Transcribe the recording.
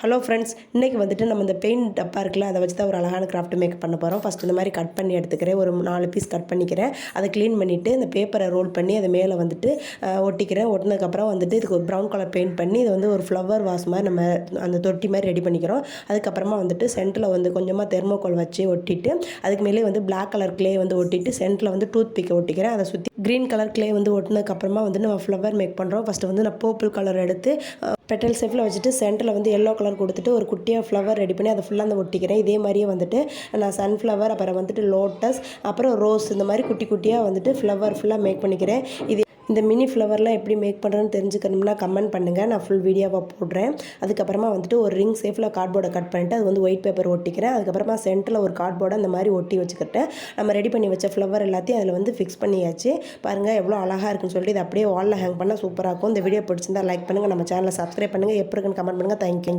Hello friends, இன்றைக்கி வந்துட்டு நம்ம இந்த பெயிண்ட் டப்பா இருக்குல்ல, அதை வச்சு தான் ஒரு அழகான கிராஃப்ட் மேக் பண்ண போகிறோம். ஃபஸ்ட் இந்த மாதிரி கட் பண்ணி எடுத்துக்கிறேன். ஒரு 4 பீஸ் கட் பண்ணிக்கிறேன். அதை க்ளீன் பண்ணிவிட்டு இந்த பேப்பரை ரோல் பண்ணி அதை மேலே வந்துட்டு ஒட்டிக்கிறேன். ஒட்டினதுக்கப்புறம் வந்துட்டு இதுக்கு ஒரு ப்ரௌன் கலர் பெயிண்ட் பண்ணி இது வந்து ஒரு ஃப்ளவர் வாஸ் மாதிரி நம்ம அந்த தொட்டி மாதிரி ரெடி பண்ணிக்கிறோம். அதுக்கப்புறமா வந்துட்டு சென்டரில் வந்து கொஞ்சமாக தெர்மோகோல் வச்சு ஒட்டிட்டு அதுக்கு மேலே வந்து பிளாக் கலர் கிளே வந்து ஒட்டிட்டு சென்டரில் வந்து டூத் பிக்கை ஒட்டிக்கிறேன். அதை சுற்றி க்ரீன் கலர் கிளே வந்து ஒட்டினதுக்கப்புறமா வந்து நம்ம ஃப்ளவர் மேக் பண்ணுறோம். ஃபஸ்ட்டு வந்து நான் பர்பிள் கலர் எடுத்து பெட்டல் ஷேப்பில் வச்சுட்டு சென்டரில் வந்து எல்லோ கலர் கொடுத்துட்டு ஒரு குட்டியாக ஃப்ளவர் ரெடி பண்ணி அதை ஃபுல்லாக அந்த ஒட்டிக்கிறேன். இதே மாதிரியே வந்துட்டு நான் சன்ஃப்ளவர், அப்புறம் வந்துட்டு லோட்டஸ், அப்புறம் ரோஸ், இந்த மாதிரி குட்டி குட்டியாக வந்துட்டு ஃப்ளவர் ஃபுல்லாக மேக் பண்ணிக்கிறேன். இந்த மினி ஃப்ளவர்லாம் எப்படி மேக் பண்ணுறேன்னு தெரிஞ்சுக்கணும்னா கமெண்ட் பண்ணுங்கள், நான் ஃபுல் வீடியோவாக போடுறேன். அதுக்கப்புறமா வந்துட்டு ஒரு ரிங் ஷேப்பில் கார்ட்போர்டை கட் பண்ணிட்டு அது வந்து ஒயிட் பேப்பர் ஒட்டிக்கிறேன். அதுக்கப்புறமா சென்டரில் ஒரு கார்ட்போர்டை அந்த மாதிரி ஒட்டி வச்சுக்கிட்டேன். நம்ம ரெடி பண்ணி வச்ச ஃப்ளவர் எல்லாத்தையும் அதில் வந்து ஃபிக்ஸ் பண்ணியாச்சு. பாருங்கள் எவ்வளோ அழகாக இருக்குன்னு சொல்லிட்டு இதை அப்படியே வாலில் ஹேங் பண்ணால் சூப்பராக இருக்கும். இந்த வீடியோ பிடிச்சிருந்தா லைக் பண்ணுங்கள், நம்ம சேனலை சப்ஸ்கிரைப் பண்ணுங்கள், எப்படி இருக்குன்னு கமெண்ட் பண்ணுங்கள். தேங்க்யூ.